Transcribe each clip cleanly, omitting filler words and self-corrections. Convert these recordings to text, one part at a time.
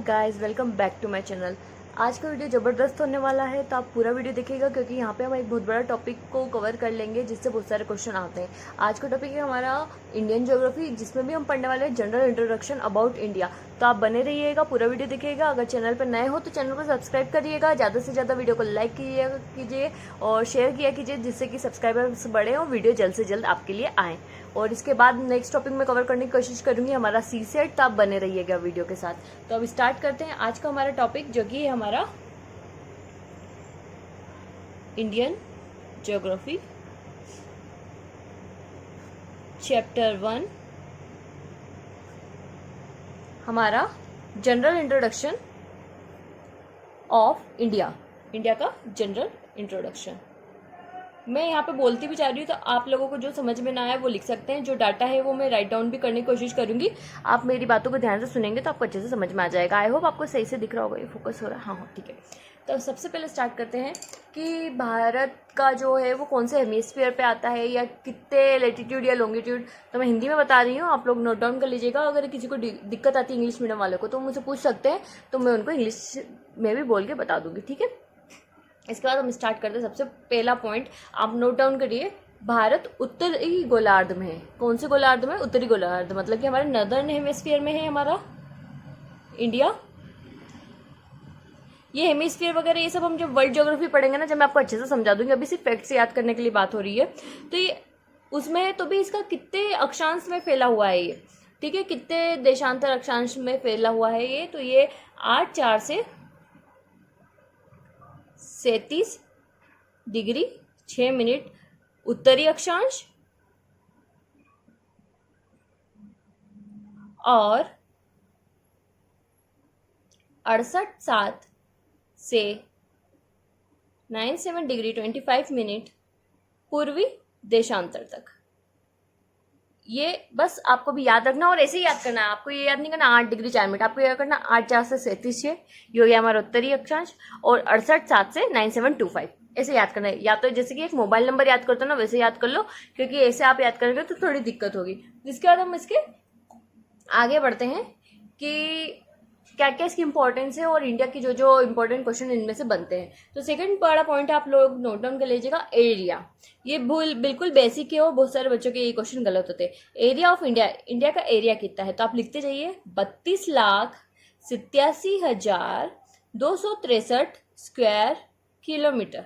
Guys, welcome back to my channel. आज का video ज़बरदस्त होने वाला है, तो आप पूरा वीडियो देखिएगा क्योंकि यहाँ पे हम एक बहुत बड़ा टॉपिक को कवर कर लेंगे जिससे बहुत सारे क्वेश्चन आते हैं। आज का टॉपिक है हमारा इंडियन ज्योग्राफी, जिसमें भी हम पढ़ने वाले हैं जनरल इंट्रोडक्शन अबाउट इंडिया। तो आप बने रहिएगा, पूरा वीडियो देखिएगा। अगर चैनल पर नए हो तो चैनल को सब्सक्राइब करिएगा, ज़्यादा से ज़्यादा वीडियो को लाइक कीजिए और शेयर किया कीजिए, जिससे कि सब्सक्राइबर्स बढ़े और वीडियो जल्द से जल्द आपके लिए आएँ। और इसके बाद नेक्स्ट टॉपिक में कवर करने की कोशिश करूंगी हमारा सी सेट, तो आप बने रहिएगा वीडियो के साथ। तो अब स्टार्ट करते हैं आज का हमारा टॉपिक, जो कि है हमारा इंडियन ज्योग्राफी चैप्टर 1, हमारा general introduction of India. India का जनरल इंट्रोडक्शन। मैं यहाँ पे बोलती भी जा रही हूँ, तो आप लोगों को जो समझ में ना आए वो लिख सकते हैं। जो डाटा है वो मैं राइट डाउन भी करने की कोशिश करूंगी। आप मेरी बातों को ध्यान से सुनेंगे तो आपको अच्छे से समझ में आ जाएगा। आई होप आपको सही से दिख रहा होगा, ये फोकस हो रहा है। हाँ, ठीक है। तो सबसे पहले स्टार्ट करते हैं कि भारत का जो है वो कौन से हेमिस्फीयर पे आता है या कितने लेटीट्यूड या लॉन्गिट्यूड। तो मैं हिंदी में बता रही हूँ, आप लोग नोट डाउन कर लीजिएगा। अगर किसी को दिक्कत आती है इंग्लिश मीडियम वालों को तो मुझसे पूछ सकते हैं, तो मैं उनको इंग्लिश में भी बोल के बता दूंगी, ठीक है। इसके बाद हम स्टार्ट करते हैं। सबसे पहला पॉइंट आप नोट डाउन करिए, भारत उत्तरी गोलार्ध में है। कौन से गोलार्ध में? उत्तरी गोलार्ध, मतलब कि हमारे नर्दर्न हेमिस्फीयर में है हमारा इंडिया। ये हेमिस्फीयर वगैरह ये सब हम जब वर्ल्ड ज्योग्राफी पढ़ेंगे ना, जब मैं आपको अच्छे से समझा दूंगी। अभी सिर्फ फैक्ट्स याद करने के लिए बात हो रही है। तो ये उसमें है, तो भी इसका कितने अक्षांश में फैला हुआ है ये, ठीक है, कितने देशांतर अक्षांश में फैला हुआ है ये। तो ये 8/4 से 37 डिग्री 6 मिनट उत्तरी अक्षांश और 68/7 से 97 डिग्री 25 मिनट पूर्वी देशांतर तक। ये बस आपको भी याद रखना और ऐसे ही याद करना है। आपको ये याद नहीं करना 8 डिग्री 4 मिनट, आपको याद करना 8/4 से 37 ये हो गया हमारा उत्तरी अक्षांश, और 68/7 से 9725 ऐसे याद करना है। या तो जैसे कि एक मोबाइल नंबर याद करते हो ना, वैसे याद कर लो, क्योंकि ऐसे आप याद करेंगे तो थोड़ी दिक्कत होगी। इसके बाद हम इसके आगे बढ़ते हैं कि क्या क्या इसकी इंपॉर्टेंस है और इंडिया की जो जो इंपॉर्टेंट क्वेश्चन इनमें से बनते हैं। तो सेकंड बड़ा पॉइंट आप लोग नोट डाउन कर लीजिएगा, एरिया। ये बिल्कुल बेसिक है और बहुत सारे बच्चों के ये क्वेश्चन गलत होते हैं। एरिया ऑफ इंडिया, इंडिया का एरिया कितना है? तो आप लिखते जाइए 32,87,263 स्क्वायर किलोमीटर,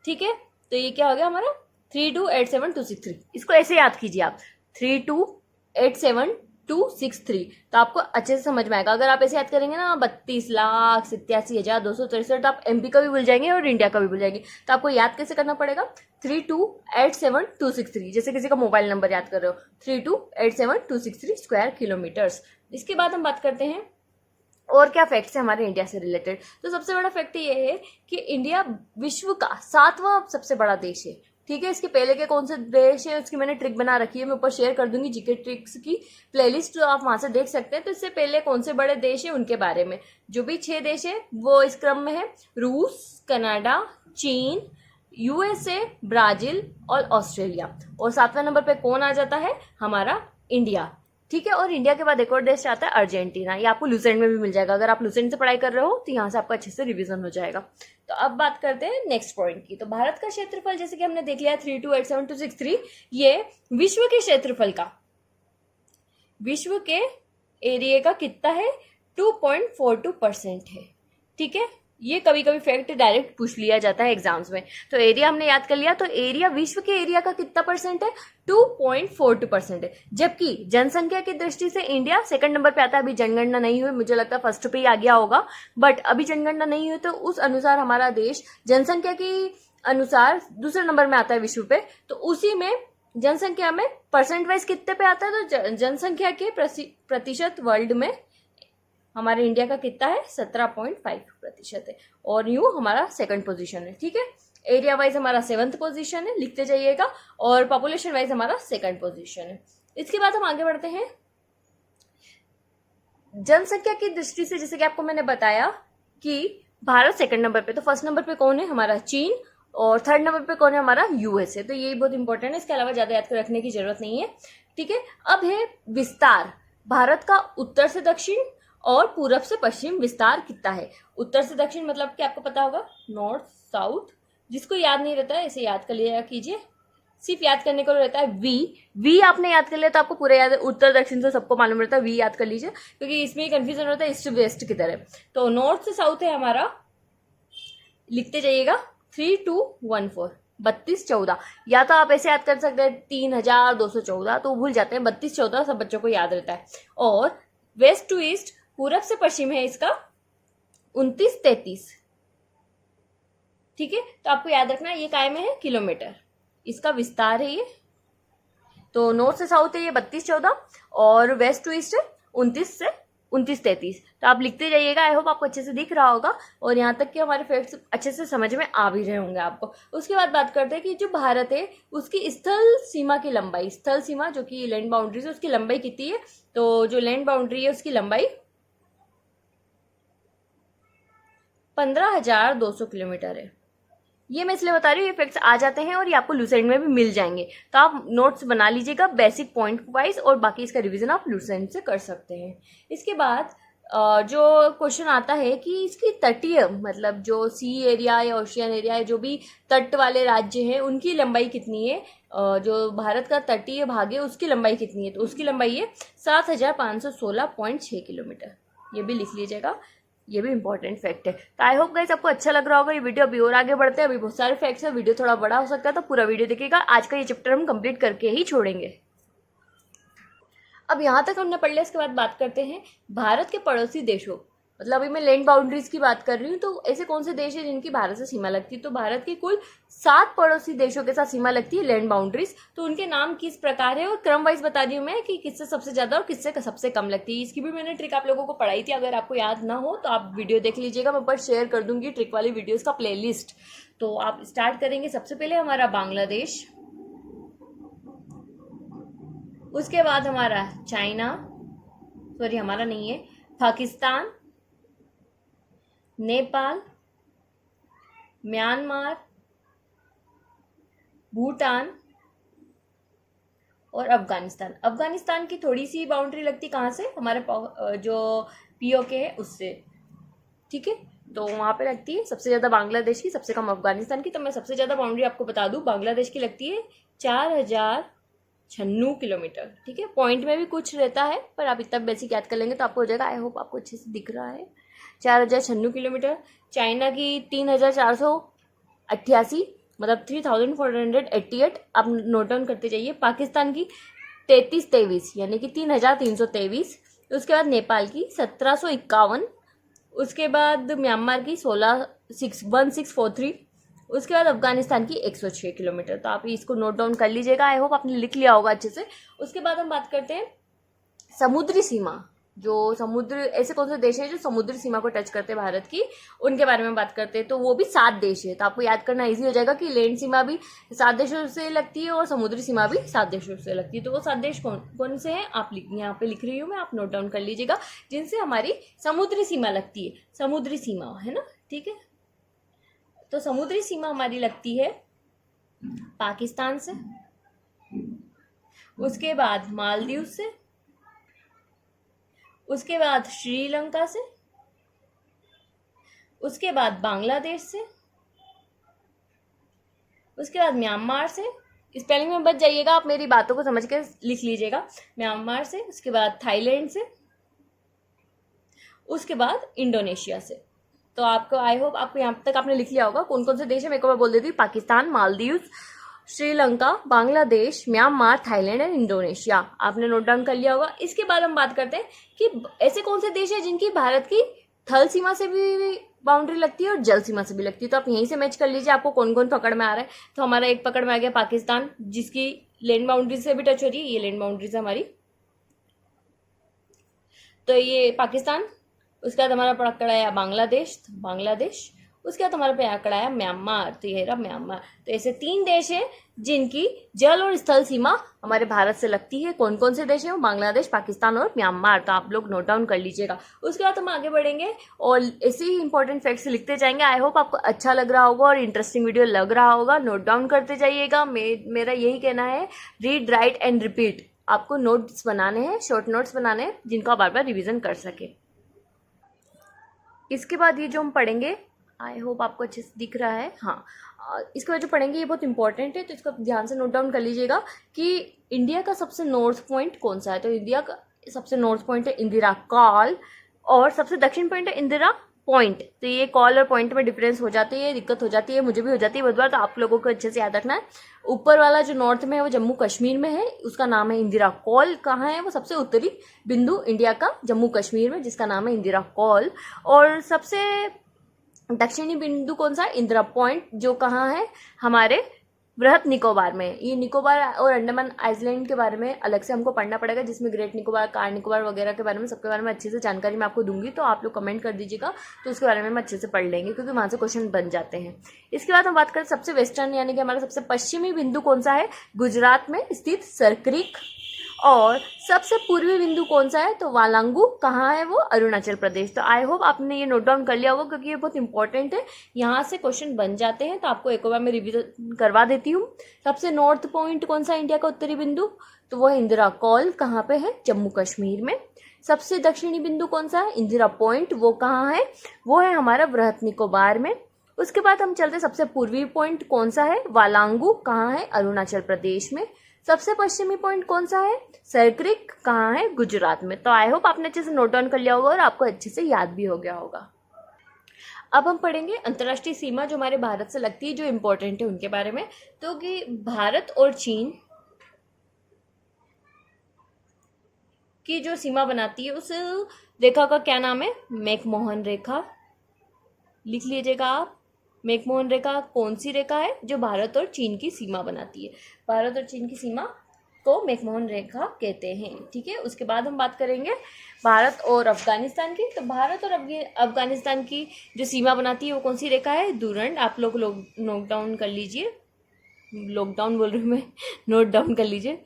ठीक है। तो ये क्या हो गया हमारा 3287263। इसको ऐसे याद कीजिए आप, 3287263। तो आपको अच्छे से समझ में आएगा। अगर आप ऐसे याद करेंगे ना 32,87,263, तो आप एमपी का भी भूल जाएंगे और इंडिया का भी भूल जाएंगे। तो आपको याद कैसे करना पड़ेगा? 3287263, जैसे किसी का मोबाइल नंबर याद कर रहे हो, 3287263 स्क्वायर किलोमीटर्स। इसके बाद हम बात करते हैं और क्या फैक्ट्स है हमारे इंडिया से रिलेटेड। तो सबसे बड़ा फैक्ट ये है कि इंडिया विश्व का 7वां सबसे बड़ा देश है, ठीक है। इसके पहले के कौन से देश है उसकी मैंने ट्रिक बना रखी है, मैं ऊपर शेयर कर दूंगी जीके ट्रिक्स की प्लेलिस्ट, तो आप वहां से देख सकते हैं। तो इससे पहले कौन से बड़े देश है उनके बारे में, जो भी 6 देश है वो इस क्रम में है: रूस, कनाडा, चीन, यूएसए, ब्राजील और ऑस्ट्रेलिया। और 7वें नंबर पे कौन आ जाता है? हमारा इंडिया, ठीक है। और इंडिया के बाद एक और देश आता है अर्जेंटीना। ये आपको लुसेंट में भी मिल जाएगा। अगर आप लुसेंट से पढ़ाई कर रहे हो तो यहाँ से आपका अच्छे से रिवीजन हो जाएगा। तो अब बात करते हैं नेक्स्ट पॉइंट की। तो भारत का क्षेत्रफल जैसे कि हमने देख लिया 3287263, ये विश्व के क्षेत्रफल का, विश्व के एरिया का कितना है? 2.42% है, ठीक है। ये कभी कभी फैक्ट डायरेक्ट पूछ लिया जाता है एग्जाम्स में। तो एरिया हमने याद कर लिया। तो एरिया विश्व के एरिया का कितना परसेंट है? 2.42% है। जबकि जनसंख्या की दृष्टि से इंडिया सेकंड नंबर पे आता है। अभी जनगणना नहीं हुई, मुझे लगता है फर्स्ट पे ही आ गया होगा, बट अभी जनगणना नहीं हुई, तो उस अनुसार हमारा देश जनसंख्या की अनुसार दूसरे नंबर में आता है विश्व पे। तो उसी में जनसंख्या में परसेंट वाइज कितने पे आता है? तो जनसंख्या के प्रतिशत वर्ल्ड में हमारे इंडिया का कितना है? 17.5% है। और यूं हमारा सेकंड पोजीशन है, ठीक है। एरिया वाइज हमारा 7th पोजीशन है, लिखते जाइएगा। और पॉपुलेशन वाइज हमारा सेकंड पोजीशन है। इसके बाद हम आगे बढ़ते हैं जनसंख्या की दृष्टि से। जैसे कि आपको मैंने बताया कि भारत सेकंड नंबर पे, तो फर्स्ट नंबर पे कौन है? हमारा चीन। और थर्ड नंबर पे कौन है? हमारा यूएसए। तो ये बहुत इंपॉर्टेंट है, इसके अलावा ज्यादा याद कर रखने की जरूरत नहीं है, ठीक है। अब है विस्तार, भारत का उत्तर से दक्षिण और पूरब से पश्चिम विस्तार कितना है। उत्तर से दक्षिण मतलब कि आपको पता होगा नॉर्थ साउथ। जिसको याद नहीं रहता है इसे याद कर लिया कीजिए, सिर्फ याद करने को रहता है वी आपने याद कर लिया तो आपको पूरा याद है। उत्तर दक्षिण तो सबको मालूम रहता है, वी याद कर लीजिए क्योंकि इसमें कंफ्यूजन होता है ईस्ट वेस्ट की तरह। तो नॉर्थ से साउथ है हमारा, लिखते जाइएगा 3214 3214। या तो आप ऐसे याद कर सकते हैं 3214, तो भूल जाते हैं 3214 सब बच्चों को याद रहता है। और वेस्ट टू ईस्ट पूरब से पश्चिम है इसका 2933। ठीक है, तो आपको याद रखना है ये काय में है किलोमीटर, इसका विस्तार है ये। तो नॉर्थ से साउथ है ये 3214 और वेस्ट टू ईस्ट है 2933। तो आप लिखते जाइएगा। आई होप आपको अच्छे से दिख रहा होगा और यहाँ तक कि हमारे फैक्ट्स अच्छे से समझ में आ भी रहे होंगे आपको। उसके बाद बात करते हैं कि जो भारत है उसकी स्थल सीमा की लंबाई, स्थल सीमा जो कि लैंड बाउंड्रीज है उसकी लंबाई कितनी है। तो जो लैंड बाउंड्री है उसकी लंबाई 15,200 किलोमीटर है। ये मैं इसलिए बता रही हूँ, ये फैक्ट्स आ जाते हैं और ये आपको लूसेंट में भी मिल जाएंगे। तो आप नोट्स बना लीजिएगा बेसिक पॉइंट वाइज और बाकी इसका रिवीजन आप लूसेंट से कर सकते हैं। इसके बाद जो क्वेश्चन आता है कि इसकी तटीय मतलब जो सी एरिया या ओशियन एरिया है, जो भी तट वाले राज्य हैं उनकी लंबाई कितनी है। जो भारत का तटीय भाग है उसकी लंबाई कितनी है। तो उसकी लंबाई है 7,516.6 किलोमीटर। ये भी लिख लीजिएगा, ये भी इंपॉर्टेंट फैक्ट है। तो आई होप गाइस आपको अच्छा लग रहा होगा ये वीडियो। अभी और आगे बढ़ते हैं, अभी बहुत सारे फैक्ट्स है, वीडियो थोड़ा बड़ा हो सकता है तो पूरा वीडियो देखिएगा। आज का ये चैप्टर हम कंप्लीट करके ही छोड़ेंगे। अब यहाँ तक हमने पढ़ लिया, इसके बाद बात करते हैं भारत के पड़ोसी देशों। मतलब अभी मैं लैंड बाउंड्रीज की बात कर रही हूँ, तो ऐसे कौन से देश है जिनकी भारत से सीमा लगती है। तो भारत की कुल 7 पड़ोसी देशों के साथ सीमा लगती है लैंड बाउंड्रीज। तो उनके नाम किस प्रकार है और क्रम वाइज बता रही हूँ मैं कि किससे सबसे ज्यादा और किससे सबसे कम लगती है। इसकी भी मैंने ट्रिक आप लोगों को पढ़ाई थी, अगर आपको याद ना हो तो आप वीडियो देख लीजिएगा, मैं ऊपर शेयर कर दूंगी ट्रिक वाली वीडियोज का प्लेलिस्ट। तो आप स्टार्ट करेंगे सबसे पहले हमारा बांग्लादेश, उसके बाद हमारा चाइना, सॉरी हमारा नहीं है, पाकिस्तान, नेपाल, म्यांमार, भूटान और अफगानिस्तान। अफगानिस्तान की थोड़ी सी बाउंड्री लगती कहाँ से, हमारे जो पीओके है उससे। ठीक है, तो वहाँ पे लगती है सबसे ज़्यादा बांग्लादेश की, सबसे कम अफगानिस्तान की। तो मैं सबसे ज़्यादा बाउंड्री आपको बता दूँ, बांग्लादेश की लगती है 4,096 किलोमीटर। ठीक है, पॉइंट में भी कुछ रहता है पर आप इतना बेसिक याद कर लेंगे तो आपको हो जाएगा। आई होप आपको अच्छे से दिख रहा है, 4,096 किलोमीटर। चाइना की 3,488 मतलब 3,488, आप नोट डाउन करते जाइए। पाकिस्तान की 3323 यानी कि 3,323। उसके बाद नेपाल की 1,751। उसके बाद म्यांमार की 1643। उसके बाद अफगानिस्तान की 106 किलोमीटर। तो आप इसको नोट डाउन कर लीजिएगा, आई होप आपने लिख लिया होगा अच्छे से। उसके बाद हम बात करते हैं समुद्री सीमा। जो समुद्र, ऐसे कौन से देश है जो समुद्री सीमा को टच करते हैं भारत की, उनके बारे में बात करते हैं। तो वो भी 7 देश है। तो आपको याद करना इजी हो जाएगा कि लैंड सीमा भी 7 देशों से लगती है और समुद्री सीमा भी 7 देशों से लगती है। तो वो 7 देश कौन कौन से हैं आप यहाँ पे लिख रही हूँ मैं, आप नोट डाउन कर लीजिएगा, जिनसे हमारी समुद्री सीमा लगती है। समुद्री सीमा है ना, ठीक है। तो समुद्री सीमा हमारी लगती है पाकिस्तान से, उसके बाद मालदीव से, उसके बाद श्रीलंका से, उसके बाद बांग्लादेश से, उसके बाद म्यांमार से। स्पेलिंग में बच जाइएगा, आप मेरी बातों को समझ के लिख लीजिएगा। म्यांमार से, उसके बाद थाईलैंड से, उसके बाद इंडोनेशिया से। तो आपको आई होप आपको यहाँ तक आपने लिख लिया होगा कौन कौन से देश है। मेरे को मैं बोल देती हूँ, Pakistan, Maldives, Sri Lanka, Bangladesh, Myanmar, Thailand and Indonesia. आपने नोट डाउन कर लिया होगा। इसके बाद हम बात करते हैं कि ऐसे कौन से देश है जिनकी भारत की थल सीमा से भी बाउंड्री लगती है और जल सीमा से भी लगती है। तो आप यहीं से मैच कर लीजिए आपको कौन कौन पकड़ में आ रहा है। तो हमारा एक पकड़ में आ गया पाकिस्तान, जिसकी लैंड बाउंड्री से भी टच हो रही है। ये लैंड बाउंड्री से हमारी, तो ये पाकिस्तान। उसके बाद हमारा पकड़ आया बांग्लादेश, उसके बाद हमारे पे आंकड़ा आया म्यांमार। तो ये रहा म्यांमार। तो ऐसे 3 देश हैं जिनकी जल और स्थल सीमा हमारे भारत से लगती है। कौन कौन से देश हैं वो, बांग्लादेश, पाकिस्तान और म्यांमार। तो आप लोग नोट डाउन कर लीजिएगा। उसके बाद हम आगे बढ़ेंगे और ऐसे ही इंपॉर्टेंट फैक्ट्स लिखते जाएंगे। आई होप आपको अच्छा लग रहा होगा और इंटरेस्टिंग वीडियो लग रहा होगा। नोट डाउन करते जाइएगा। मेरा यही कहना है, रीड, राइट एंड रिपीट। आपको नोट्स बनाने हैं, शॉर्ट नोट्स बनाने हैं जिनको आप बार बार रिविजन कर सके। इसके बाद ये जो हम पढ़ेंगे, आई होप आपको अच्छे से दिख रहा है, हाँ, इसके बाद जो पढ़ेंगे ये बहुत इंपॉर्टेंट है, तो इसको ध्यान से नोट डाउन कर लीजिएगा कि इंडिया का सबसे नॉर्थ पॉइंट कौन सा है। तो इंडिया का सबसे नॉर्थ पॉइंट है इंदिरा कॉल, और सबसे दक्षिण पॉइंट है इंदिरा पॉइंट। तो ये कॉल और पॉइंट में डिफरेंस हो जाती है, दिक्कत हो जाती है, मुझे भी हो जाती है बहुत बार, तो आप लोगों को अच्छे से याद रखना है। ऊपर वाला जो नॉर्थ में है वो जम्मू कश्मीर में है, उसका नाम है इंदिरा कॉल। कहाँ है वो? सबसे उत्तरी बिंदु इंडिया का जम्मू कश्मीर में, जिसका नाम है इंदिरा कॉल। और सबसे दक्षिणी बिंदु कौन सा है? इंदिरा पॉइंट, जो कहाँ है? हमारे बृहद निकोबार में। ये निकोबार और अंडमान आइलैंड के बारे में अलग से हमको पढ़ना पड़ेगा, जिसमें ग्रेट निकोबार, कार निकोबार वगैरह के बारे में, सबके बारे में अच्छे से जानकारी मैं आपको दूंगी, तो आप लोग कमेंट कर दीजिएगा, तो उसके बारे में हम अच्छे से पढ़ लेंगे, क्योंकि वहाँ से क्वेश्चन बन जाते हैं। इसके बाद हम बात करें सबसे वेस्टर्न, यानी कि हमारा सबसे पश्चिमी बिंदु कौन सा है? गुजरात में स्थित सरक्रिक। और सबसे पूर्वी बिंदु कौन सा है? तो वालांगू। कहाँ है वो? अरुणाचल प्रदेश। तो आई होप आपने ये नोट डाउन कर लिया होगा, क्योंकि ये बहुत इंपॉर्टेंट है, यहाँ से क्वेश्चन बन जाते हैं, तो आपको एक बार मैं रिवीजन करवा देती हूँ। सबसे नॉर्थ पॉइंट कौन सा इंडिया का उत्तरी बिंदु? तो वो है इंदिरा कॉल। कहाँ पे है? जम्मू कश्मीर में। सबसे दक्षिणी बिंदु कौन सा है? इंदिरा पॉइंट। वो कहाँ है? वो है हमारा बृहद निकोबार में। उसके बाद हम चलते, सबसे पूर्वी पॉइंट कौन सा है? वालांगू। कहाँ है? अरुणाचल प्रदेश में। सबसे पश्चिमी पॉइंट कौन सा है? सरक्रिक। कहाँ है? गुजरात में। तो आई होप आपने अच्छे से नोट डाउन कर लिया होगा और आपको अच्छे से याद भी हो गया होगा। अब हम पढ़ेंगे अंतर्राष्ट्रीय सीमा जो हमारे भारत से लगती है, जो इम्पोर्टेंट है उनके बारे में। तो कि भारत और चीन की जो सीमा बनाती है, उस रेखा का क्या नाम है? मैकमोहन रेखा। लिख लीजिएगा आप। मैकमोहन रेखा कौन सी रेखा है? जो भारत और चीन की सीमा बनाती है। भारत और चीन की सीमा को मैकमोहन रेखा कहते हैं। ठीक है, उसके बाद हम बात करेंगे भारत और अफगानिस्तान की। तो भारत और अफगानिस्तान की जो सीमा बनाती है वो कौन सी रेखा है? डूरंड। आप लोग नोट डाउन कर लीजिए, लॉकडाउन बोल रही हूँ मैं, नोट डाउन कर लीजिए,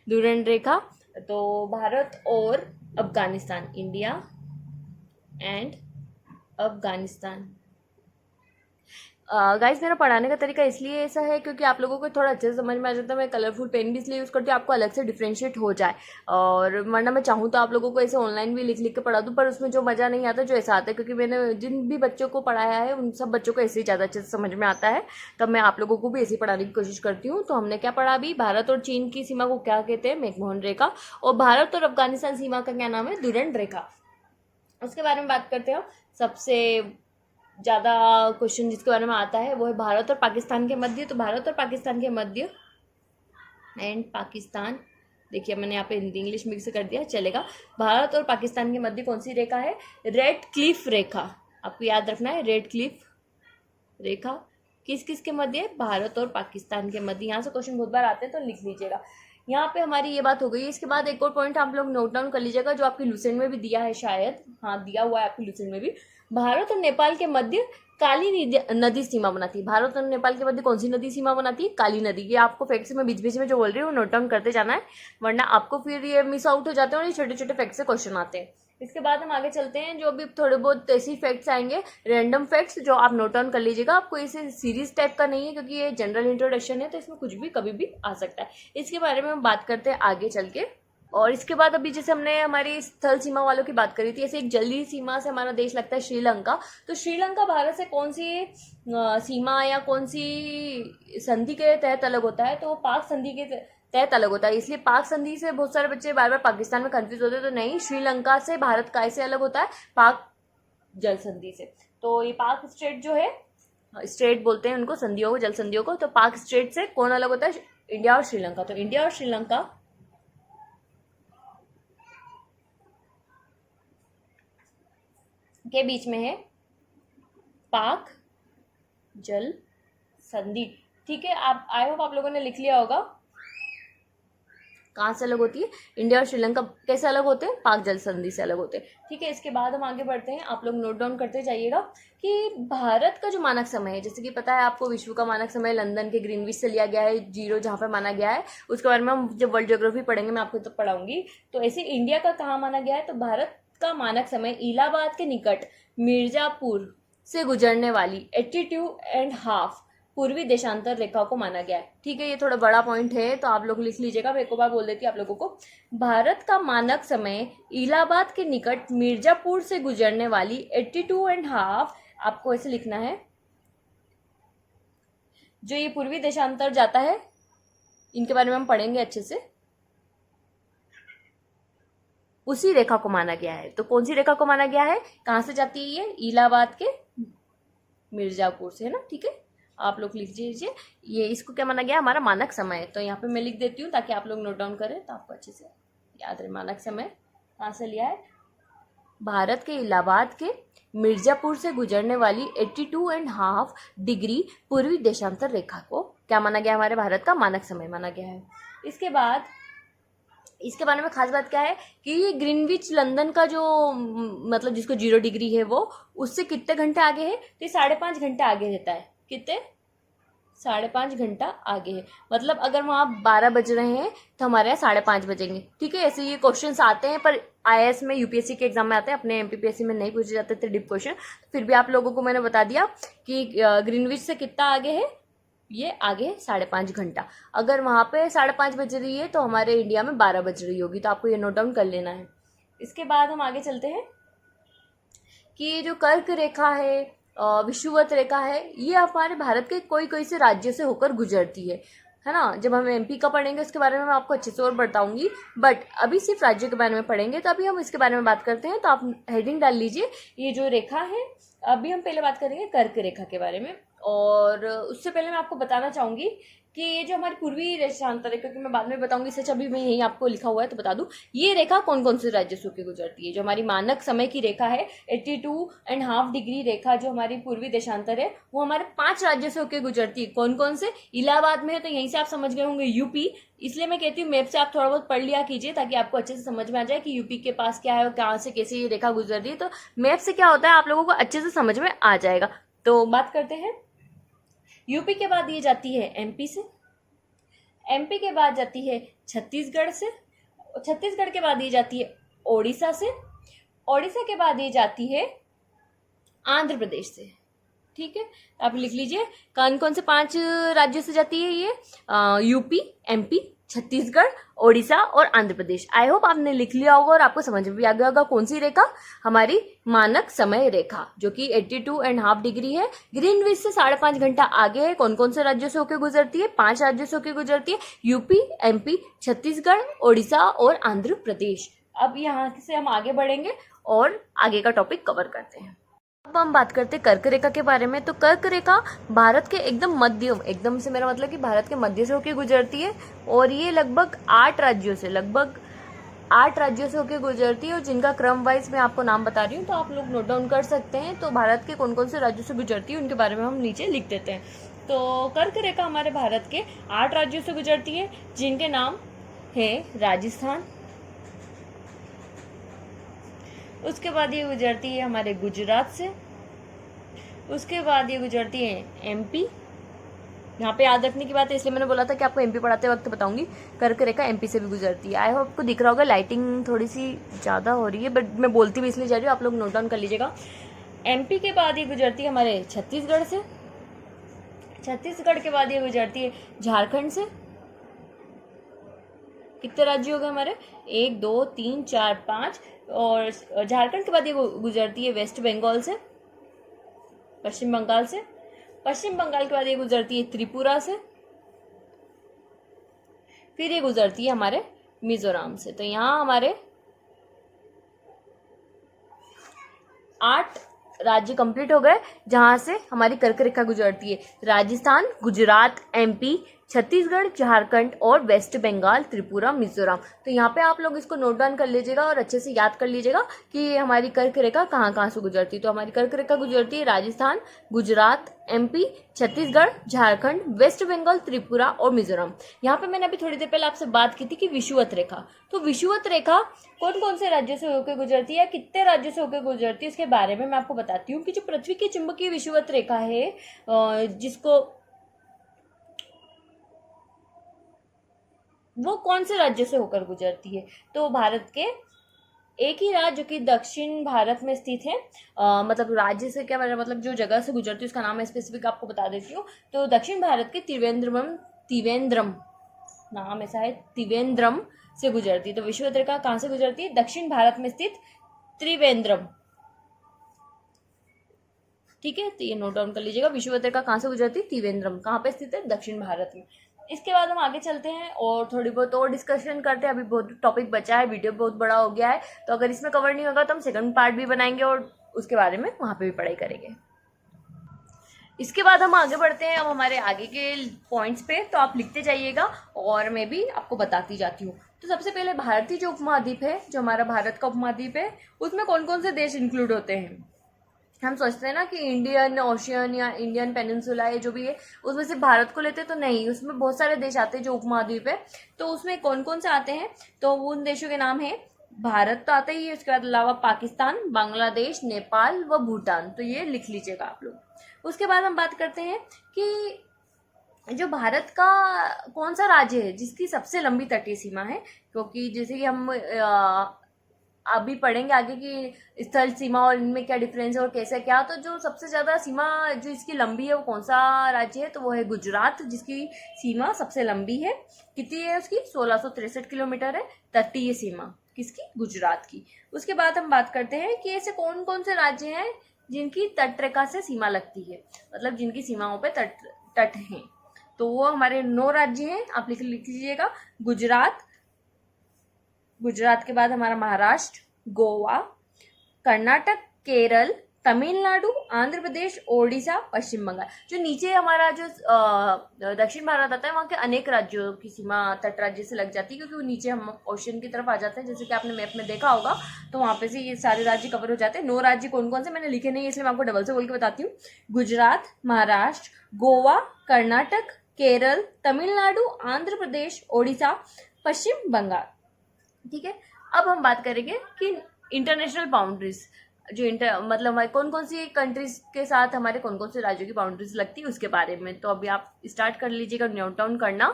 डूरंड रेखा। तो भारत और Afghanistan, India and Afghanistan. Guys मेरा पढ़ाने का तरीका इसलिए ऐसा है क्योंकि आप लोगों को थोड़ा अच्छे से समझ में आ जाता है। मैं कलरफुल पेन भी इसलिए यूज़ करती हूँ, आपको अलग से डिफ्रेंशिएट हो जाए। और वरना मैं चाहूँ तो आप लोगों को ऐसे ऑनलाइन भी लिख लिख के पढ़ा दूँ, पर उसमें जो मज़ा नहीं आता जो ऐसा आता है, क्योंकि मैंने जिन भी बच्चों को पढ़ाया है उन सब बच्चों को ऐसे ही ज़्यादा अच्छे से समझ में आता है, तब मैं आप लोगों को भी ऐसे ही पढ़ाने की कोशिश करती हूँ। तो हमने क्या पढ़ा अभी? भारत और चीन की सीमा को क्या कहते हैं? मैकमोहन रेखा। और भारत और अफगानिस्तान सीमा का क्या नाम है? डूरंड रेखा। उसके बारे में बात करते हैं। सबसे ज़्यादा क्वेश्चन जिसके बारे में आता है वो है भारत और पाकिस्तान के मध्य। तो भारत और पाकिस्तान के मध्य एंड पाकिस्तान, देखिए मैंने यहाँ पे हिंदी इंग्लिश मिक्स कर दिया, चलेगा। भारत और पाकिस्तान के मध्य कौन सी रेखा है? रेड क्लिफ रेखा। आपको याद रखना है, रेड क्लिफ रेखा किस किस के मध्य है? भारत और पाकिस्तान के मध्य। यहाँ से क्वेश्चन बहुत बार आते हैं, तो लिख लीजिएगा। यहाँ पे हमारी ये बात हो गई। इसके बाद एक और पॉइंट आप लोग नोट डाउन कर लीजिएगा, जो आपकी लुसेंट में भी दिया है शायद, हाँ दिया हुआ है आपकी लुसेंट में भी। भारत और नेपाल के मध्य काली नदी सीमा बनाती है। भारत और नेपाल के मध्य कौन सी नदी सीमा बनाती है? काली नदी। ये आपको फैक्ट से मैं बीच बीच में जो बोल रही हूँ नोट डाउन करते जाना है, वरना आपको फिर ये मिस आउट हो जाते हैं और ये छोटे छोटे फैक्ट से क्वेश्चन आते हैं। इसके बाद हम आगे चलते हैं, जो भी थोड़े बहुत ऐसी फैक्ट्स आएंगे, रैंडम फैक्ट्स, जो आप नोट डाउन कर लीजिएगा। आपको इसे सीरीज टाइप का नहीं है, क्योंकि ये जनरल इंट्रोडक्शन है, तो इसमें कुछ भी कभी भी आ सकता है। इसके बारे में हम बात करते हैं आगे चल के। और इसके बाद अभी जैसे हमने हमारी स्थल सीमा वालों की बात करी थी, ऐसे एक जलीय सीमा से हमारा देश लगता है श्रीलंका। तो श्रीलंका भारत से कौन सी सीमा या कौन सी संधि के तहत अलग होता है? तो वो पाक संधि के तहत अलग होता है। इसलिए पाक संधि से बहुत सारे बच्चे बार बार पाकिस्तान में कंफ्यूज होते हैं, तो नहीं, श्रीलंका से भारत का ऐसे अलग होता है? पाक जल संधि से। तो ये पाक स्टेट जो है, स्टेट बोलते हैं उनको, संधियों को, जल संधियों को। तो पाक स्टेट से कौन अलग होता है? इंडिया और श्रीलंका। तो इंडिया और श्रीलंका के बीच में है पाक जल संधि। ठीक है, आप आई होप आप लोगों ने लिख लिया होगा कहाँ से अलग होती है। इंडिया और श्रीलंका कैसे अलग होते हैं? पाक जल संधि से अलग होते हैं। ठीक है, इसके बाद हम आगे बढ़ते हैं। आप लोग नोट डाउन करते जाइएगा कि भारत का जो मानक समय है, जैसे कि पता है आपको विश्व का मानक समय लंदन के ग्रीनविच से लिया गया है, 0 जहाँ पे माना गया है। उसके बारे में हम जब वर्ल्ड ज्योग्राफी पढ़ेंगे मैं आपको तो पढ़ाऊंगी। तो ऐसे इंडिया का कहाँ माना गया है? तो भारत का मानक समय इलाहाबाद के निकट मिर्जापुर से गुजरने वाली 82.5 पूर्वी देशांतर रेखा को माना गया है। ठीक है, ये थोड़ा बड़ा पॉइंट है तो आप लोग लिख लीजिएगा। मैं एक बार बोल देती हूँ आप लोगों को। भारत का मानक समय इलाहाबाद के निकट मिर्जापुर से गुजरने वाली 82.5, आपको ऐसे लिखना है, जो ये पूर्वी देशांतर जाता है, इनके बारे में हम पढ़ेंगे अच्छे से, उसी रेखा को माना गया है। तो कौन सी रेखा को माना गया है, कहाँ से जाती है ये, इलाहाबाद के मिर्जापुर से, है ना। ठीक है, आप लोग लिख लीजिए ये, इसको क्या माना गया, हमारा मानक समय। तो यहाँ पे मैं लिख देती हूँ ताकि आप लोग नोट डाउन करें तो आपको अच्छे से याद रहे। मानक समय कहाँ से लिया है, भारत के इलाहाबाद के मिर्जापुर से गुजरने वाली 82.5 डिग्री पूर्वी देशांतर रेखा को क्या माना गया, हमारे भारत का मानक समय माना गया है। इसके बाद इसके बारे में खास बात क्या है कि ये ग्रीनविच लंदन का जो मतलब जिसको 0 डिग्री है वो उससे कितने घंटे आगे है, तो ये 5.5 घंटे आगे रहता है। कितने, 5.5 घंटा आगे है। मतलब अगर वहाँ 12 बज रहे हैं तो हमारे यहाँ 5:30 बजेंगे। ठीक है, ऐसे ये क्वेश्चंस आते हैं पर IAS में, यूपीएससी के एग्जाम में आते हैं, अपने MPPSC में नहीं पूछे जाते थे डीप क्वेश्चन। फिर भी आप लोगों को मैंने बता दिया कि ग्रीनविच से कितना आगे है, ये आगे है 5.5 घंटा। अगर वहाँ पे 5:30 बज रही है तो हमारे इंडिया में 12 बज रही होगी, तो आपको ये नोट डाउन कर लेना है। इसके बाद हम आगे चलते हैं कि ये जो कर्क रेखा है, विषुवत रेखा है, ये हमारे भारत के कोई कोई से राज्य से होकर गुजरती है ना। जब हम MP का पढ़ेंगे उसके बारे में मैं आपको अच्छे से और बताऊंगी, बट अभी सिर्फ राज्य के बारे में पढ़ेंगे। तो अभी हम इसके बारे में बात करते हैं, तो आप हेडिंग डाल लीजिए, ये जो रेखा है। अभी हम पहले बात करेंगे कर्क रेखा के बारे में, और उससे पहले मैं आपको बताना चाहूंगी कि ये जो हमारी पूर्वी देशांतर रेखा, क्योंकि मैं बाद में बताऊंगी, सच अभी मैं यही आपको लिखा हुआ है तो बता दूं, ये रेखा कौन कौन से राज्य से होकर गुजरती है। जो हमारी मानक समय की रेखा है 82.5 डिग्री रेखा, जो हमारी पूर्वी देशांतर है, वो हमारे 5 राज्यों से होकर गुजरती है। कौन कौन से, इलाहाबाद में है तो यहीं से आप समझ गए होंगे यूपी, इसलिए मैं कहती हूँ मैप से आप थोड़ा बहुत पढ़ लिया कीजिए ताकि आपको अच्छे से समझ में आ जाए कि यूपी के पास क्या है और कहाँ से कैसे ये रेखा गुजर रही है। तो मैप से क्या होता है आप लोगों को अच्छे से समझ में आ जाएगा। तो बात करते हैं, यूपी के बाद ये जाती है MP से, MP के बाद जाती है छत्तीसगढ़ से, छत्तीसगढ़ के बाद ये जाती है ओडिशा से, ओडिशा के बाद ये जाती है आंध्र प्रदेश से। ठीक है, आप लिख लीजिए कौन कौन से 5 राज्यों से जाती है ये, यूपी, MP, छत्तीसगढ़, ओडिशा और आंध्र प्रदेश। आई होप आपने लिख लिया होगा और आपको समझ में भी आ गया होगा कौन सी रेखा, हमारी मानक समय रेखा, जो कि 82.5 डिग्री है, ग्रीनविच से 5.5 घंटा आगे है। कौन कौन से राज्यों से होकर गुजरती है, 5 राज्यों से होकर गुजरती है, यूपी, MP, छत्तीसगढ़, ओडिशा और आंध्र प्रदेश। अब यहाँ से हम आगे बढ़ेंगे और आगे का टॉपिक कवर करते हैं। अब हम बात करते हैं कर्क रेखा के बारे में। तो कर्क रेखा भारत के एकदम मध्य, एकदम से मेरा मतलब कि भारत के मध्य से होकर गुजरती है, और ये लगभग 8 राज्यों से होकर गुजरती है, और जिनका क्रम वाइज मैं आपको नाम बता रही हूँ तो आप लोग नोट डाउन कर सकते हैं। तो भारत के कौन कौन से राज्यों से गुजरती है उनके बारे में हम नीचे लिख देते हैं। तो कर्क रेखा हमारे भारत के 8 राज्यों से गुजरती है, जिनके नाम है राजस्थान, उसके बाद ये गुजरती है हमारे गुजरात से, उसके बाद ये गुजरती है MP। यहाँ पे याद रखने की बात है, इसलिए मैंने बोला था कि आपको MP पढ़ाते वक्त बताऊंगी। कर्क रेखा MP से भी गुजरती है। आई होप आपको दिख रहा होगा, लाइटिंग थोड़ी सी ज़्यादा हो रही है बट मैं बोलती भी इसलिए जा रही हूँ, आप लोग नोट डाउन कर लीजिएगा। MP के बाद ये गुजरती है हमारे छत्तीसगढ़ से, छत्तीसगढ़ के बाद ये गुजरती है झारखंड से। कितने राज्य हो गए हमारे, 1 2 3 4 5, और झारखंड के बाद ये गुजरती है वेस्ट बंगाल से, पश्चिम बंगाल से। पश्चिम बंगाल के बाद ये गुजरती है त्रिपुरा से, फिर ये गुजरती है हमारे मिजोरम से। तो यहाँ हमारे 8 राज्य कंप्लीट हो गए जहां से हमारी कर्क रेखा गुजरती है। राजस्थान, गुजरात, MP, छत्तीसगढ़, झारखंड और वेस्ट बंगाल, त्रिपुरा, मिजोरम। तो यहाँ पे आप लोग इसको नोट डाउन कर लीजिएगा और अच्छे से याद कर लीजिएगा कि ये हमारी कर्क रेखा कहाँ कहाँ से गुजरती है। तो हमारी कर्क रेखा गुजरती है राजस्थान, गुजरात, MP, छत्तीसगढ़, झारखंड, वेस्ट बंगाल, त्रिपुरा और मिजोरम। यहाँ पे मैंने अभी थोड़ी देर पहले आपसे बात की थी कि विषुवत रेखा, तो विषुवत रेखा कौन कौन से राज्यों से होकर गुजरती है, कितने राज्यों से होकर गुजरती है, इसके बारे में मैं आपको बताती हूँ कि जो पृथ्वी की चुंबकीय विषुवत रेखा है, जिसको वो कौन से राज्य से होकर गुजरती है, तो भारत के एक ही राज्य जो कि दक्षिण भारत में स्थित है, मतलब राज्य से क्या मतलब जो जगह से गुजरती है उसका नाम है स्पेसिफिक आपको बता देती हूँ। तो दक्षिण भारत के त्रिवेंद्रम नाम ऐसा है, त्रिवेंद्रम से गुजरती है। तो विषुवरेखा कहाँ से गुजरती है? दक्षिण भारत में स्थित त्रिवेंद्रम। ठीक है, तो ये नोट डाउन कर लीजिएगा। विषुवरेखा कहाँ से गुजरती है? त्रिवेंद्रम। कहाँ पे स्थित है? दक्षिण भारत में। इसके बाद हम आगे चलते हैं और थोड़ी बहुत और डिस्कशन करते हैं। अभी बहुत टॉपिक बचा है, वीडियो बहुत बड़ा हो गया है, तो अगर इसमें कवर नहीं होगा तो हम सेकंड पार्ट भी बनाएंगे और उसके बारे में वहाँ पे भी पढ़ाई करेंगे। इसके बाद हम आगे बढ़ते हैं अब हमारे आगे के पॉइंट्स पे, तो आप लिखते जाइएगा और मैं भी आपको बताती जाती हूँ। तो सबसे पहले भारतीय जो उपमहाद्वीप है, जो हमारा भारत का उपमहाद्वीप है, उसमें कौन कौन से देश इंक्लूड होते हैं? हम सोचते हैं ना कि इंडियन ओशियन या इंडियन पेनिनसुला है जो भी है उसमें सिर्फ भारत को लेते हैं, तो नहीं, उसमें बहुत सारे देश आते हैं जो उपमहाद्वीप है। तो उसमें कौन कौन से आते हैं? तो उन देशों के नाम है, भारत तो आता ही है, उसके बाद अलावा पाकिस्तान, बांग्लादेश, नेपाल व भूटान। तो ये लिख लीजिएगा आप लोग। उसके बाद हम बात करते हैं कि जो भारत का कौन सा राज्य है जिसकी सबसे लंबी तटीय सीमा है, क्योंकि जैसे कि हम अभी पढ़ेंगे आगे की स्थल सीमा और इनमें क्या डिफरेंस है और कैसे क्या। तो जो सबसे ज्यादा सीमा जो इसकी लंबी है वो कौन सा राज्य है? तो वो है गुजरात, जिसकी सीमा सबसे लंबी है। कितनी है उसकी? 1663 किलोमीटर है तटीय सीमा किसकी? गुजरात की। उसके बाद हम बात करते हैं कि ऐसे कौन कौन से राज्य हैं जिनकी तटरेखा से सीमा लगती है, मतलब जिनकी सीमाओं पे तट हैं। तो वो हमारे 9 राज्य हैं, आप लिख लीजिएगा। गुजरात के बाद हमारा महाराष्ट्र, गोवा, कर्नाटक, केरल, तमिलनाडु, आंध्र प्रदेश, ओडिशा, पश्चिम बंगाल। जो नीचे हमारा जो दक्षिण भारत आता है वहाँ के अनेक राज्यों की सीमा तट राज्य से लग जाती है, क्योंकि वो नीचे हम ओशन की तरफ आ जाते हैं, जैसे कि आपने मैप में देखा होगा। तो वहाँ पे से ये सारे राज्य कवर हो जाते हैं। 9 राज्य कौन कौन से मैंने लिखे नहीं, इसलिए मैं आपको डबल से बोल के बताती हूँ। गुजरात, महाराष्ट्र, गोवा, कर्नाटक, केरल, तमिलनाडु, आंध्र प्रदेश, ओडिशा, पश्चिम बंगाल। ठीक है, अब हम बात करेंगे कि इंटरनेशनल बाउंड्रीज जो मतलब हमारे कौन कौन सी कंट्रीज के साथ हमारे कौन कौन से राज्यों की बाउंड्रीज लगती है उसके बारे में। तो अभी आप स्टार्ट कर लीजिएगा नोट डाउन करना।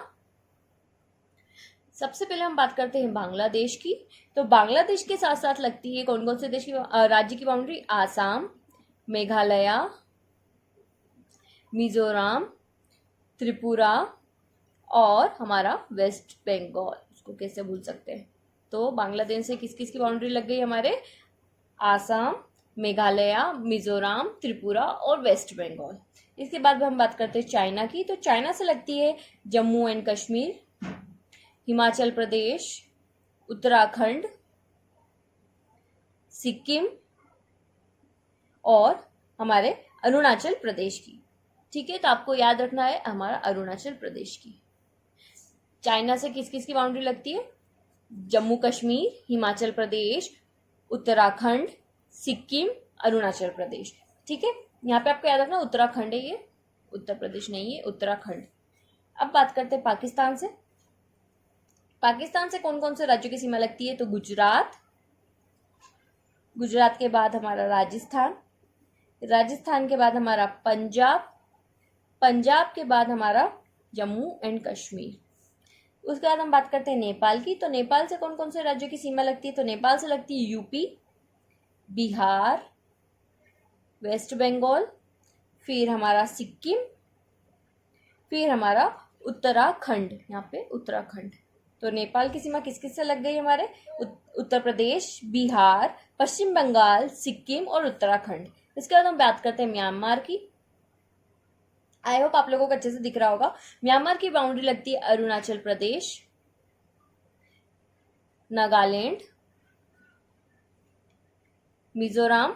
सबसे पहले हम बात करते हैं बांग्लादेश की। तो बांग्लादेश के साथ साथ लगती है कौन कौन से देश की राज्य की बाउंड्री? आसाम, मेघालय, मिजोरम, त्रिपुरा और हमारा वेस्ट बंगाल। उसको कैसे भूल सकते हैं। तो बांग्लादेश से किस किस की बाउंड्री लग गई? हमारे आसाम, मेघालय, मिजोरम, त्रिपुरा और वेस्ट बंगाल। इसके बाद हम बात करते हैं चाइना की। तो चाइना से लगती है जम्मू एंड कश्मीर, हिमाचल प्रदेश, उत्तराखंड, सिक्किम और हमारे अरुणाचल प्रदेश की। ठीक है, तो आपको याद रखना है हमारा अरुणाचल प्रदेश की। चाइना से किस किस की बाउंड्री लगती है? जम्मू कश्मीर, हिमाचल प्रदेश, उत्तराखंड, सिक्किम, अरुणाचल प्रदेश। ठीक है, यहाँ पे आपको याद रखना उत्तराखंड है, ये उत्तर प्रदेश नहीं है, उत्तराखंड। अब बात करते हैं पाकिस्तान से। पाकिस्तान से कौन कौन से राज्यों की सीमा लगती है? तो गुजरात के बाद हमारा राजस्थान के बाद हमारा पंजाब के बाद हमारा जम्मू एंड कश्मीर। उसके बाद हम बात करते हैं नेपाल की। तो नेपाल से कौन कौन से राज्यों की सीमा लगती है? तो नेपाल से लगती है यूपी, बिहार, वेस्ट बंगाल, फिर हमारा सिक्किम, फिर हमारा उत्तराखंड। यहाँ पे उत्तराखंड। तो नेपाल की सीमा किस किस से लग गई? हमारे उत्तर प्रदेश, बिहार, पश्चिम बंगाल, सिक्किम और उत्तराखंड। इसके बाद हम बात करते हैं म्यांमार की। आई होप आप लोगों को अच्छे से दिख रहा होगा। म्यांमार की बाउंड्री लगती है अरुणाचल प्रदेश, नागालैंड, मिजोरम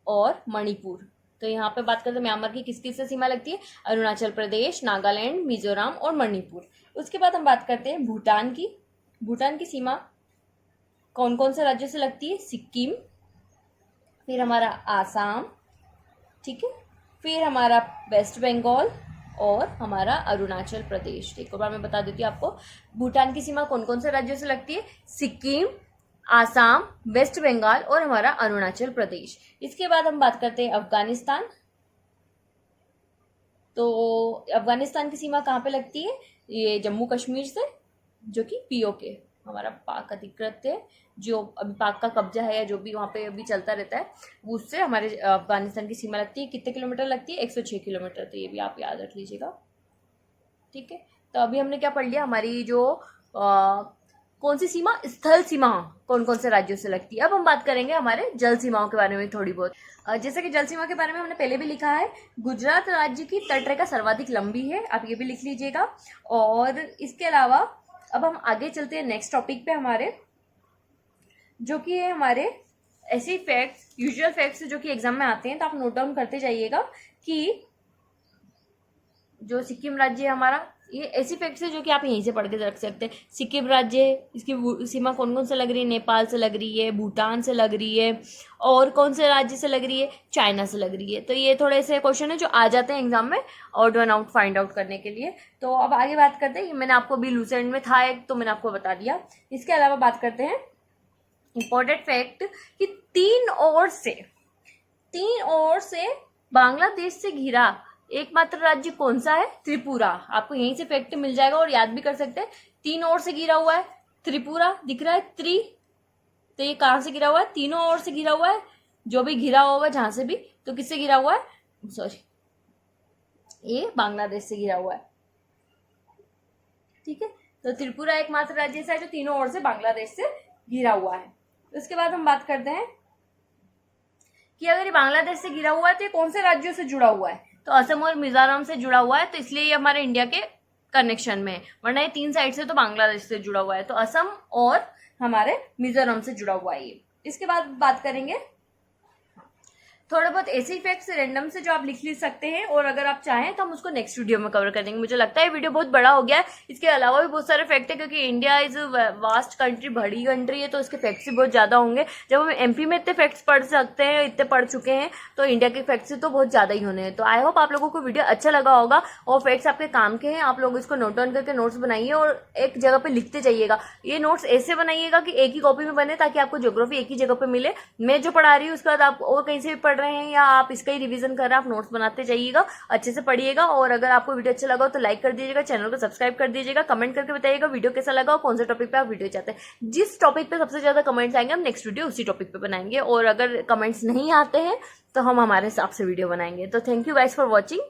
और मणिपुर। तो यहाँ पे बात करते हैं म्यांमार की किस किस से सीमा लगती है? अरुणाचल प्रदेश, नागालैंड, मिजोरम और मणिपुर। उसके बाद हम बात करते हैं भूटान की। भूटान की सीमा कौन कौन से राज्यों से लगती है? सिक्किम, फिर हमारा आसाम, ठीक है, फिर हमारा वेस्ट बंगाल और हमारा अरुणाचल प्रदेश। एक बार मैं बता देती हूँ आपको, भूटान की सीमा कौन कौन से राज्यों से लगती है? सिक्किम, आसाम, वेस्ट बंगाल और हमारा अरुणाचल प्रदेश। इसके बाद हम बात करते हैं अफगानिस्तान। तो अफगानिस्तान की सीमा कहाँ पे लगती है? ये जम्मू कश्मीर से, जो कि पीओके हमारा पाक अधिकृत है, जो अभी पाक का कब्जा है या जो भी वहाँ पे अभी चलता रहता है, वो उससे हमारे अफगानिस्तान की सीमा लगती है। कितने किलोमीटर लगती है? 106 किलोमीटर। तो ये भी आप याद रख लीजिएगा, ठीक है। तो अभी हमने क्या पढ़ लिया, हमारी जो कौन सी सीमा, स्थल सीमा कौन कौन से राज्यों से लगती है। अब हम बात करेंगे हमारे जल सीमाओं के बारे में थोड़ी बहुत। जैसे कि जल सीमा के बारे में हमने पहले भी लिखा है, गुजरात राज्य की तटरेखा सर्वाधिक लंबी है, आप ये भी लिख लीजिएगा। और इसके अलावा अब हम आगे चलते हैं नेक्स्ट टॉपिक पे हमारे, जो कि है हमारे ऐसे फैक्ट्स, यूजुअल फैक्ट्स जो कि एग्जाम में आते हैं, तो आप नोट डाउन करते जाइएगा कि जो सिक्किम राज्य है हमारा, ये ऐसी फैक्ट्स है जो कि आप यहीं से पढ़ के रख सकते हैं। सिक्किम राज्य, इसकी सीमा कौन कौन से लग रही है? नेपाल से लग रही है, भूटान से लग रही है, और कौन से राज्य से लग रही है? चाइना से लग रही है। तो ये थोड़े से क्वेश्चन है जो आ जाते हैं एग्जाम में odd one out find out करने के लिए। तो अब आगे बात करते हैं, ये मैंने आपको अभी लूसेंट में था एक, तो मैंने आपको बता दिया। इसके अलावा बात करते हैं इंपॉर्टेंट फैक्ट कि तीन ओर से बांग्लादेश से घिरा एकमात्र राज्य कौन सा है? त्रिपुरा। आपको यहीं से फैक्ट मिल जाएगा और याद भी कर सकते हैं। तीन ओर से घिरा हुआ है, त्रिपुरा दिख रहा है, तो ये कहां से घिरा हुआ है? तीनों ओर से घिरा हुआ है। जो भी घिरा होगा जहां से भी, तो किससे घिरा हुआ है? सॉरी, ये बांग्लादेश से घिरा हुआ है, ठीक है। तो त्रिपुरा एकमात्र राज्य ऐसा है जो तीनों ओर से बांग्लादेश से घिरा हुआ है। उसके बाद हम बात करते हैं कि अगर ये बांग्लादेश से घिरा हुआ है तो ये कौन से राज्यों से जुड़ा हुआ है? तो असम और मिजोरम से जुड़ा हुआ है, तो इसलिए ये हमारे इंडिया के कनेक्शन में है, वरना ये तीन साइड से तो बांग्लादेश से जुड़ा हुआ है। तो असम और हमारे मिजोरम से जुड़ा हुआ है ये। इसके बाद बात करेंगे थोड़े बहुत ऐसे इफेक्ट्स रैंडम से जो आप लिख सकते हैं, और अगर आप चाहें तो हम उसको नेक्स्ट वीडियो में कवर करेंगे। मुझे लगता है वीडियो बहुत बड़ा हो गया है, इसके अलावा भी बहुत सारे फैक्ट है, क्योंकि इंडिया इज वास्ट कंट्री, बड़ी कंट्री है, तो इसके फैक्ट्स भी बहुत ज्यादा होंगे। जब हम एमपी में इतने फैक्ट्स पढ़ सकते हैं, इतने पढ़ चुके हैं, तो इंडिया के फैक्ट्स तो बहुत ज्यादा ही होने हैं। तो आई होप आप लोगों को वीडियो अच्छा लगा होगा और फैक्ट्स आपके काम के हैं। आप लोग इसको नोट डाउन करके नोट्स बनाइए और एक जगह पे लिखते जाइएगा। ये नोट्स ऐसे बनाइएगा कि एक ही कॉपी में बने, ताकि आपको ज्योग्राफी एक ही जगह पे मिले। मैं जो पढ़ा रही हूँ उसके बाद आप और कहीं से भी पढ़ रहे हैं या आप इसका ही रिवीजन कर रहे हैं, आप नोट्स बनाते जाइएगा, अच्छे से पढ़िएगा। और अगर आपको वीडियो अच्छा लगा हो तो लाइक कर दीजिएगा, चैनल को सब्सक्राइब कर दीजिएगा, कमेंट करके बताइएगा वीडियो कैसा लगा और कौन से टॉपिक पे आप वीडियो चाहते हैं। जिस टॉपिक पे सबसे ज्यादा कमेंट्स आएंगे हम नेक्स्ट वीडियो उसी टॉपिक पे बनाएंगे, और अगर कमेंट्स नहीं आते हैं तो हम हमारे हिसाब से वीडियो बनाएंगे। तो thank you guys for watching.